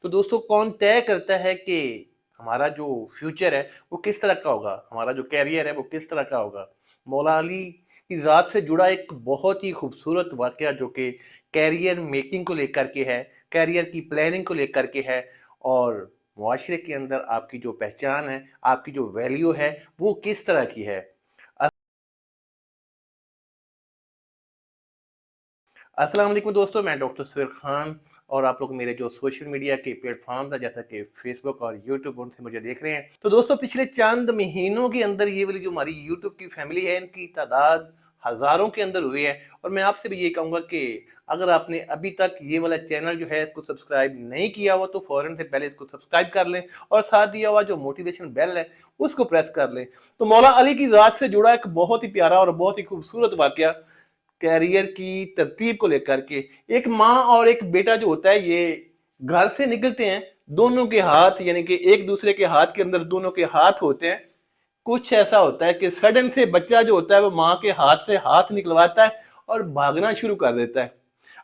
तो दोस्तों कौन तय करता है कि हमारा जो फ्यूचर है वो किस तरह का होगा, हमारा जो कैरियर है वो किस तरह का होगा। मौला अली की ज़ात से जुड़ा एक बहुत ही खूबसूरत वाक़या जो कि कैरियर मेकिंग को लेकर के है, कैरियर की प्लानिंग को लेकर के है और मुआशरे के अंदर आपकी जो पहचान है, आपकी जो वैल्यू है वो किस तरह की है। अस्सलाम वालेकुम दोस्तों, मैं डॉक्टर सुहेल खान और आप लोग मेरे जो सोशल मीडिया के प्लेटफॉर्म है जैसा कि फेसबुक और यूट्यूब उनसे मुझे देख रहे हैं। तो दोस्तों पिछले चंद महीनों के अंदर ये वाली जो हमारी यूट्यूब की फैमिली है इनकी तादाद हज़ारों के अंदर हुई है। और मैं आपसे भी ये कहूँगा कि अगर आपने अभी तक ये वाला चैनल जो है इसको सब्सक्राइब नहीं किया हुआ तो फ़ौरन से पहले इसको सब्सक्राइब कर लें और साथ दिया हुआ जो मोटिवेशन बेल है उसको प्रेस कर लें। तो मौला अली की ज़ात से जुड़ा एक बहुत ही प्यारा और बहुत ही खूबसूरत वाक़या कैरियर की तरतीब को लेकर के। एक माँ और एक बेटा जो होता है ये घर से निकलते हैं, दोनों के हाथ यानी कि एक दूसरे के हाथ के अंदर दोनों के हाथ होते हैं। कुछ ऐसा होता है कि सडन से बच्चा जो होता है वो माँ के हाथ से हाथ निकलवाता है और भागना शुरू कर देता है।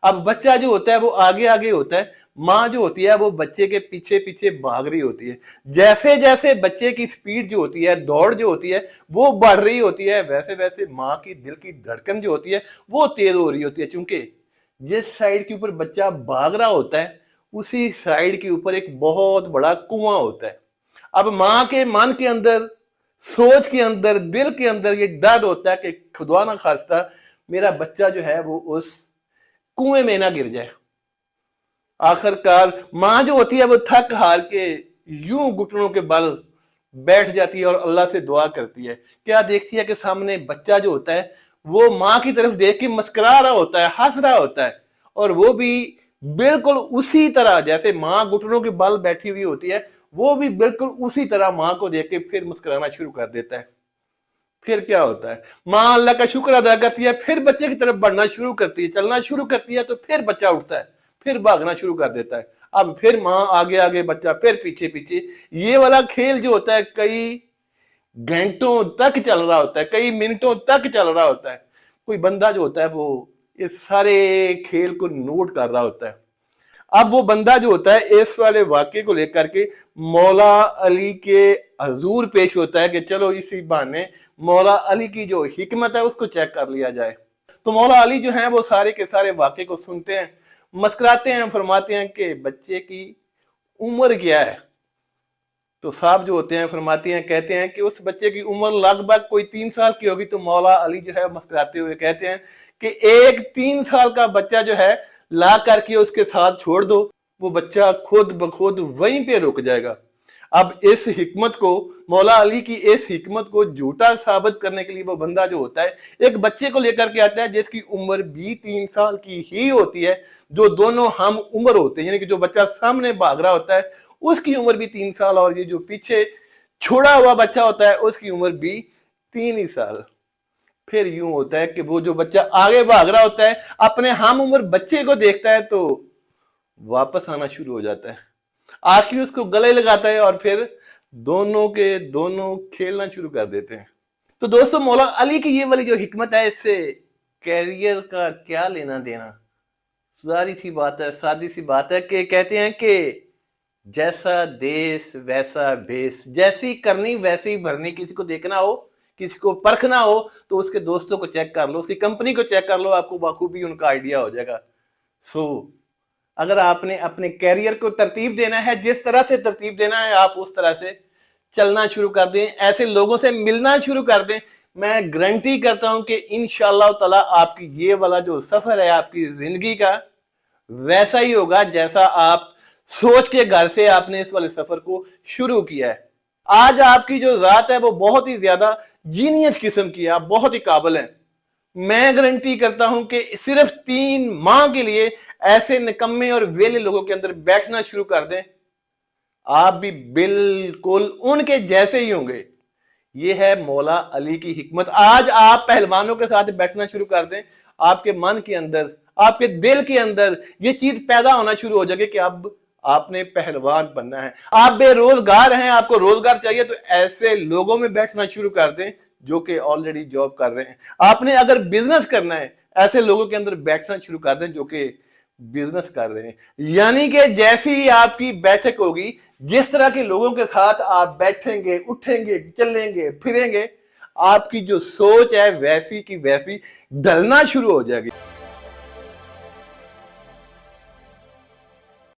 अब बच्चा जो होता है वो आगे आगे होता है, माँ जो होती है वो बच्चे के पीछे पीछे भाग रही होती है। जैसे जैसे बच्चे की स्पीड जो होती है, दौड़ जो होती है वो बढ़ रही होती है, वैसे वैसे माँ की दिल की धड़कन जो होती है वो तेज हो रही होती है। चूंकि जिस साइड के ऊपर बच्चा भाग रहा होता है उसी साइड के ऊपर एक बहुत बड़ा कुआं होता है। अब माँ के मन के अंदर, सोच के अंदर, दिल के अंदर ये डर होता है कि खुदा ना खास्ता मेरा बच्चा जो है वो उस कुएं में ना गिर जाए। आखिरकार मां जो होती है वो थक हार के यूं घुटनों के बल बैठ जाती है और अल्लाह से दुआ करती है। क्या देखती है कि सामने बच्चा जो होता है वो मां की तरफ देख के मुस्कुरा रहा होता है, हंस रहा होता है और वो भी बिल्कुल उसी तरह जैसे मां घुटनों के बल बैठी हुई होती है, वो भी बिल्कुल उसी तरह मां को देख के फिर मुस्कुराना शुरू कर देता है। फिर क्या होता है, माँ अल्लाह का शुक्र अदा करती है, फिर बच्चे की तरफ बढ़ना शुरू करती है, चलना शुरू करती है, तो फिर बच्चा उठता है, फिर भागना शुरू कर देता है। अब फिर माँ आगे आगे, बच्चा फिर पीछे पीछे। ये वाला खेल जो होता है कई घंटों तक चल रहा होता है, कई मिनटों तक चल रहा होता है। कोई बंदा जो होता है वो इस सारे खेल को नोट कर रहा होता है। अब वो बंदा जो होता है इस वाले वाक्य को लेकर के मौला अली के हजूर पेश होता है कि चलो इसी बहाने मौला अली की जो हिकमत है उसको चेक कर लिया जाए। तो मौला अली जो है वो सारे के सारे वाक्य को सुनते हैं, मुस्कुराते हैं, फरमाते हैं कि बच्चे की उम्र क्या है। तो साहब जो होते हैं फरमाते हैं, कहते हैं कि उस बच्चे की उम्र लगभग कोई 3 साल की होगी। तो मौला अली जो है मुस्कुराते हुए कहते हैं कि एक 3 साल का बच्चा जो है ला करके उसके साथ छोड़ दो, वो बच्चा खुद ब खुद वहीं पे रुक जाएगा। अब इस हिकमत को, मौला अली की इस हिकमत को झूठा साबित करने के लिए वो बंदा जो होता है एक बच्चे को लेकर के आता है जिसकी उम्र भी 3 साल की ही होती है, जो दोनों हम उम्र होते हैं, यानी कि जो बच्चा सामने भाग रहा होता है उसकी उम्र भी 3 साल और ये जो पीछे छोड़ा हुआ बच्चा होता है उसकी उम्र भी 3 ही साल। फिर यूं होता है कि वो जो बच्चा आगे भाग रहा होता है अपने हम उम्र बच्चे को देखता है तो वापस आना शुरू हो जाता है, आखिर उसको गले लगाता है और फिर दोनों के दोनों खेलना शुरू कर देते हैं। तो दोस्तों मौला अली की ये वाली जो हिकमत है इससे कैरियर का क्या लेना देना। सारी सी बात है, सादी सी बात है कि कहते हैं कि जैसा देश वैसा भेष, जैसी करनी वैसी भरनी। किसी को देखना हो, किसी को परखना हो तो उसके दोस्तों को चेक कर लो, उसकी कंपनी को चेक कर लो, आपको बाखूबी उनका आइडिया हो जाएगा। अगर आपने अपने कैरियर को तरतीब देना है, जिस तरह से तरतीब देना है आप उस तरह से चलना शुरू कर दें, ऐसे लोगों से मिलना शुरू कर दें। मैं गारंटी करता हूं कि इंशाअल्लाह ताला आपकी ये वाला जो सफर है आपकी जिंदगी का वैसा ही होगा जैसा आप सोच के घर से आपने इस वाले सफर को शुरू किया है। आज आपकी जो जात है वो बहुत ही ज्यादा जीनियस किस्म की है, आप बहुत ही काबिल हैं। मैं गारंटी करता हूं कि सिर्फ 3 माह के लिए ऐसे निकम्मे और वेले लोगों के अंदर बैठना शुरू कर दें, आप भी बिल्कुल उनके जैसे ही होंगे। ये है मौला अली की हिकमत। आज आप पहलवानों के साथ बैठना शुरू कर दें, आपके मन के अंदर, आपके दिल के अंदर ये चीज पैदा होना शुरू हो जाएगी कि अब आपने पहलवान बनना है। आप बेरोजगार हैं, आपको रोजगार चाहिए, तो ऐसे लोगों में बैठना शुरू कर दें जो कि ऑलरेडी जॉब कर रहे हैं। आपने अगर बिजनेस करना है, ऐसे लोगों के अंदर बैठना शुरू कर दें जो कि बिजनेस कर रहे हैं। यानी कि जैसी ही आपकी बैठक होगी, जिस तरह के लोगों के साथ आप बैठेंगे, उठेंगे, चलेंगे, फिरेंगे, आपकी जो सोच है वैसी की वैसी ढलना शुरू हो जाएगी।